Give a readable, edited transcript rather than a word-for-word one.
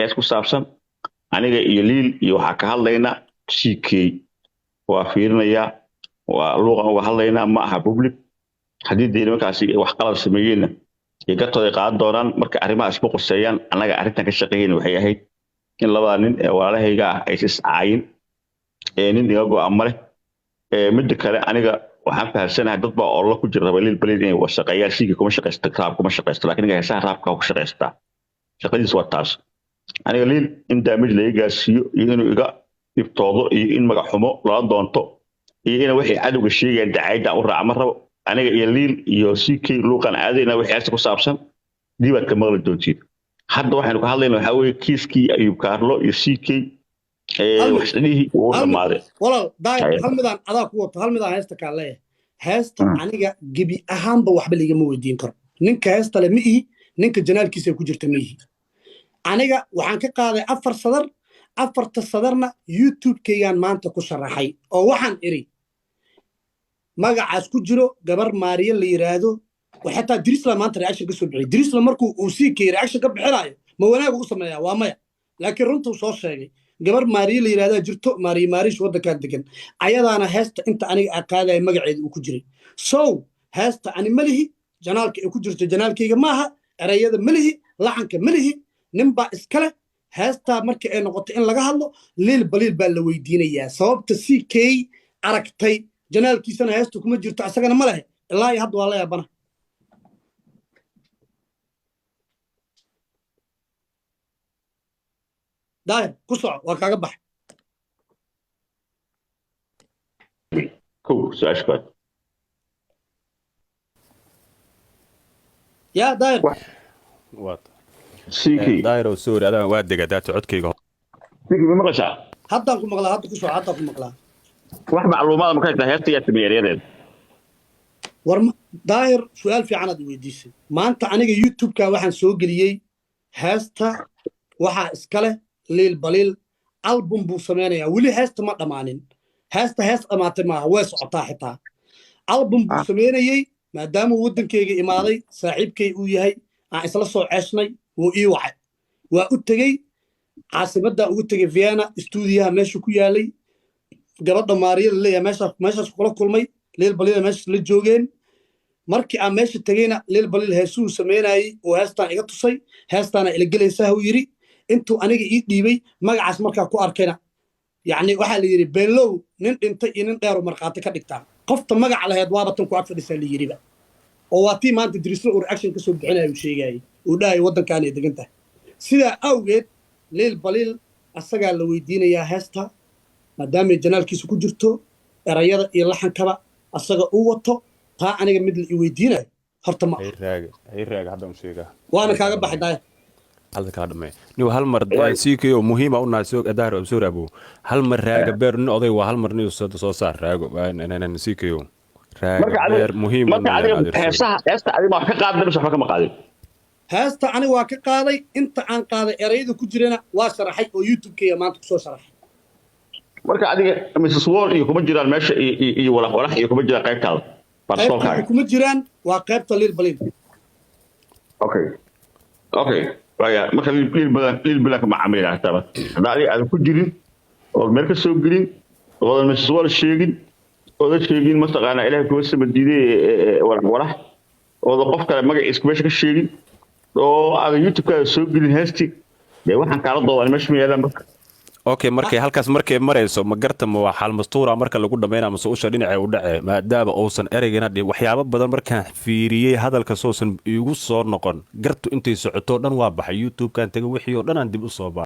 hees ku saabsan aniga iyo liil iyo waxaa ka hadlaynaa ck waa fiirinayaa waa luuqan uga hadlaynaa ma aha public haddii dee nimankaasi wax qalad sameeyeenna iyo gartooda qaadan doonaan marka arrimaha isku qoseeyaan annaga arrintan ka shaqeeyeen waxay ahayd in labada nin ee walaalahayga ah ay iscaayin nin iga go'an ma leh midda kale aniga waxaan fahamsanahay dad baa oo ku jira raba liil baliil inay wasaqeeyaan siigi kuma shaqaysta raab kuma shaqaysta laakiin ninka heesaha raabka ku shaqaystaa shaqadiis waa taas aniga liil in damage laga gaarsiiyo iyo inuu iga dhiftoodo iyo in magac xumo lala doonto iyo in wixii cadowga sheegayaan dacaayadda u raaca ma rabo aniga iyo liil iyo ck luuqan aadayna wixii heesta ku saabsan diibaad ka maqli doontiin hadda waxaynu ka hadlayna waxaa weeye kiiskii ayub kaarlo iyo ck waxdhihii uu dhamaaday walaal daayir hal midaan adaa ku wato hal midaan heesta kaa leeyahay heesta aniga gebi ahaanba waxba ligama weydiin karo ninka heesta le ma ihi ninka janaalkiisa ku jirta ma ihi aniga waxaan ka qaaday 4 sadar 4 sadarna youtube-kaygaan maanta ku sharaxay oo waxaan iri magacaas ku jiro gabar maariya la yiraahdo waxataa dirisla maanta reaction ka soo bixiyay dirisla markuu uu ck reaction ka bixinayo ma wanaag u sameeyaa waa maya laakiin runtuu soo sheegay gabar maariya la yiraahdo jirto maariish waddanka degan ayadaana heesta inta aniga aqaaday magaceedu uu ku jiray so heesta ani malihi janaalka ay ku jirto janaalkayga maaha erayada malihi laxanka malihi ninba iskale heesta markii ay noqoto in laga hadlo liil baliil baa la weydiinayaa sababta ck aragtay janaalkiisana heesta kuma jirto asagana ma leh ilaa hadda waa la yaabana daahir ku soco waa kaaga bax kow su-aashkood yaa daahir ck daayiro sorry adaa waa degadaata codkayga ck ma maqashaa haddaan ku maqlaa hadda ku soco haddaan ku maqlaa wax macluumaad ma ka haysaa heesta iyo sameeyadeed war daahir su'aal fiican aad weydiisay maanta aniga youtube-ka waxaan soo geliyey heesta waxaa iskale liil baliil album buu sameynayaa weli heesta ma dhammaanin heesta hees dhammaatay maaha way socotaa xitaa album buu sameynayey maadaama uu waddankayga imaaday saaxiibkay uu yahay aan isla soo ceeshnay wuu ii wacay waa u tegey caasimaddaa ugu tegey vienna stuudiyaha meesha ku yaalay gabadha maariya la leeyahay meeshaas kula kulmay liil baliil meeshaas la joogeen markii aan meesha tegeyna liil baliil heesuu sameynayey oo heestaan iga tusay heestaana ila gelaysaa uu yidhi intuu aniga ii dhiibay magacaas markaa ku arkayna yacni waxaa la yidhi beenlow nin dhintay iyo nin dheeru markhaati ka dhigtaa qofta magaca laheyd waaba tan ku ag fadhisaa la yidhiba oo waa tii maanta dirislo uu reaction ka soo bixinaya uu sheegayay uu dhahay waddankaanay degan tahay sidaa awgeed liil baliil asagaa la weydiinayaa heesta maadaamay janaalkiisa ku jirto erayada iyo laxankaba asaga uu wato taa aniga mid la i weydiinayo horta ma raaga hadda sheegaa waana kaaga baxay daaya halka kala dhamay niw hal mar ck oo muhiim ah u nahay soo daahir absuur abu hal mar raaga beer nin oday waa hal mar niw soo saar raago ck raaga beer muhiim marka adiga heesta adiga wax ka qaaday mise waxba kama qaadin heesta aniga waa ka qaaday inta aan qaaday erayada ku jirana waa sharaxay oo youtube-kayga maanta kusoo sharaxay marka adiga mrs wall iyo kuma jiraan meesha iyo walax iyo kuma jiraan qaybtaada qaybta kuma jiraan waa qaybta liil baliil okay waya marka liil badan kama caamilina hataa hadda adiga aadan ku jirin ood meel ka soo gelin oodan mrs wall sheegin oodan sheegin mataqaanaa ilaahay kuma samadiiday walax oodan qof kale magaciisa meesha ka sheegin oo aadan youtube-kaada soo gelin heesti dee waxaan kaala doodaan meesha ma yaalaan marka okay markay halkaas markay marayso ma garta ma waa xal mastuura marka lagu dhameynaa mase usha dhinaca u dhacay maadaama uusan ereygana waxyaabo badan markaan fiiriyey hadalka soosan igu soo noqon gartu intay socoto dhan waa baxay youtube-kan taga wixii oo dhan aan dib u soo